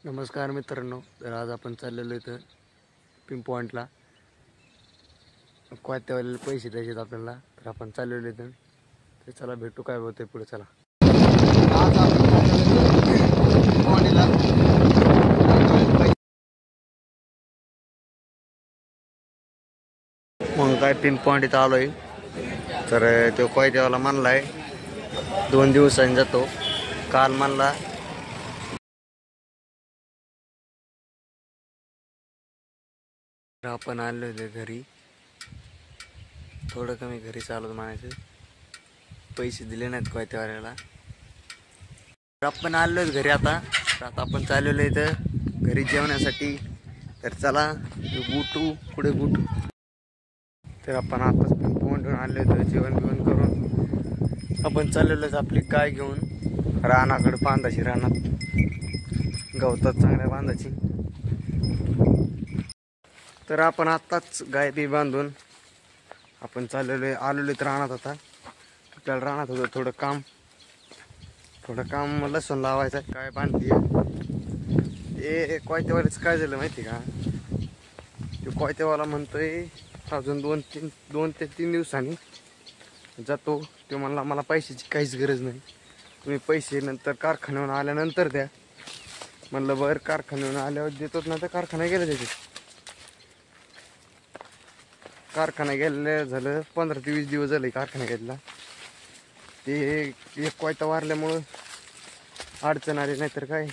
नमस्कार मित्रांनो, तर आज आपण चाललेलो इथं पिंप पॉइंटला. कोयत्यावाल्याला पैसे द्यायचे आपल्याला, तर आपण चाललेलो इथं. तर चला भेटू काय होते पुढे. चला आज आपण मग काय पिंप पॉइंट इथं आलोय. तर तो कोयत्यावाला म्हणलाय 2 दिवसांनी जातो. काल म्हणला आपण आलो होते घरी. थोडं कमी घरी चालवत म्हणायचं. पैसे दिले नाहीत कोयत्यावाल्याला. आपण आलोय घरी आता. तर आता आपण चाललेलो इथं घरी जेवण्यासाठी. तर चला गुटू पुढे गुटू. तर आपण आताच पण पोहून आलो होतो जेवण बिवण करून. आपण चाललेलोच आपली गाय घेऊन रानाकडे. बांधाची रानात गवतात चांगल्या बांधाची. तर आपण आत्ताच गाय बी बांधून आपण चाललेलो आलेलो तर रानात. आता आपल्याला रानात होतं थोडं काम लसूण लावायचं आहे. काय बांधते ते कोयत्यावाल्याच काय झालं माहिती का. तो कोयत्यावाला म्हणतोय अजून 2 ते 3 दिवसांनी जातो. तो म्हणला मला पैशाची काहीच गरज नाही, तुम्ही पैसे नंतर कारखान्यावर आल्यानंतर द्या. म्हणलं बरं, कारखान्यावर आल्यावर देतोच ना. तर कारखाना गेला त्याचे. कारखाना गेलेलं झालं 15 ते 20 दिवस झाले कारखाना गेलेला. ते एक कोयता वारल्यामुळं अडचण आली. नाही तर काय,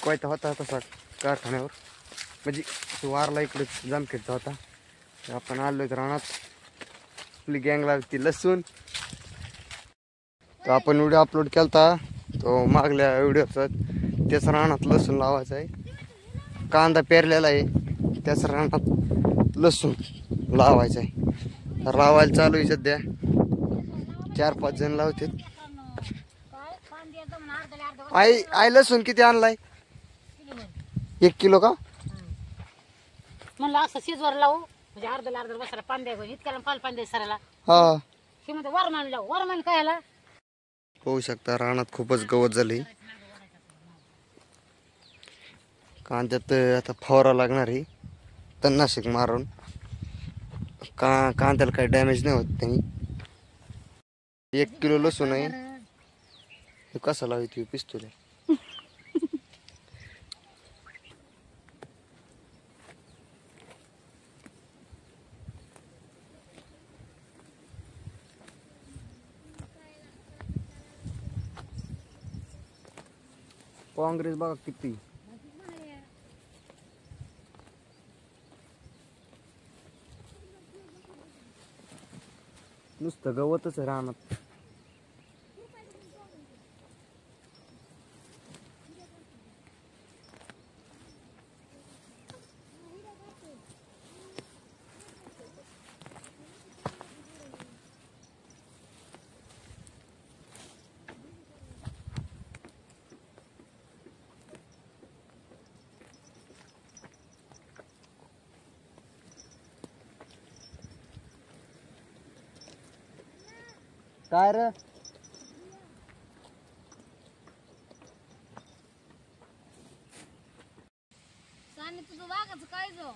कोयता होता तसा कारखान्यावर. म्हणजे तो वारला इकडे जामखेडचा होता. आपण आलो तर रानात आपली गँग लागती लसूण. तर आपण व्हिडिओ अपलोड केला तो मागल्या व्हिडिओचा. त्याच रानात लसूण लावायचा आहे. कांदा पेरलेला आहे, त्याच रानात लसूण लावायचं आहे. लावायला चालू आहे सध्या. 4-5 जण लावते. आई लसूण किती आणलाय? 1 किलो का? म्हणलं असं शिजवर लावू म्हणजे अर्धा बसायला पाणी द्यायचं. इतक्याला पाल पाणी द्यायचं सरायला. हा हे म्हणते वरमान लावू. वरमान काय आला होऊ शकता. रानात खूपच गवत झाली. कांद्यात आता फवारा लागणार आहे तणनाशक मारून. कांद्याला काही डॅमेज नाही होत त्यांनी. 1 किलो लसूण आहे. हे कसं लावते पिस्तूल. काँग्रेस बघा किती. नुसतं गवतच आहे रानात. काय रे साने तुझं वाघाचं काय जो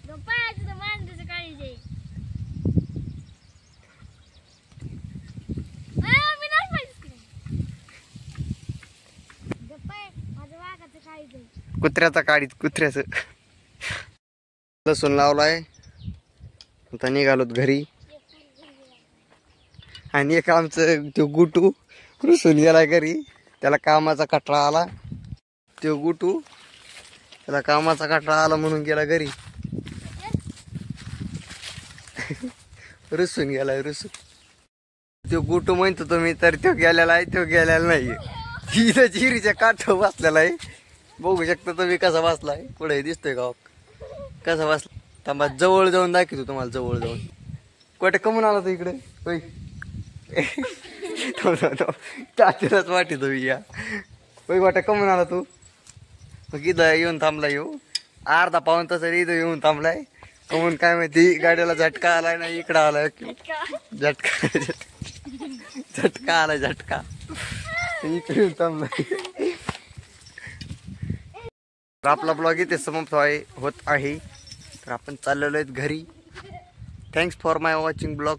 पायाचं तर मांडीचं काळी जे मी नाही पाहिजे पाय माझं वाघाचं काळी जे कुत्र्याचा काढीत कुत्र्याचं. लसूण लावलाय. आता निघालोत घरी. आणि एक आमचं तो गुटू रुसून गेला घरी. त्याला कामाचा कटळा आला. तो गुटू त्याला कामाचा कटळा आला म्हणून गेला घरी. रुसून गेलाय रुसून. तो गुटू म्हणतो तुम्ही, तर तो गेलेला आहे. तो गेलेला नाही. इथं जिरीच्या काठावर बसलेला आहे. बघू शकता तुम्ही कसा बसलाय. पुढे दिसतोय का कसा बसला. थांबा जवळ जाऊन दाखवतो तुम्हाला. जवळ जाऊन कुठे कमून आला तो इकडे. होय तात्यालाच वाटतो मी या. होय वाटा कमून आला तू. मग इथं येऊन थांबलाय. येऊ अर्धा पाऊण तास इथं येऊन थांबलाय. कमून काय माहिती. गाड्याला झटका आलाय ना. इकडं आलाय झटका. झटका आलाय झटका. इकडे येऊन थांबलाय. तर आपला ब्लॉग इथे समाप्त होत आहे. तर आपण चाललेलो आहेत घरी. Thanks for my watching blog.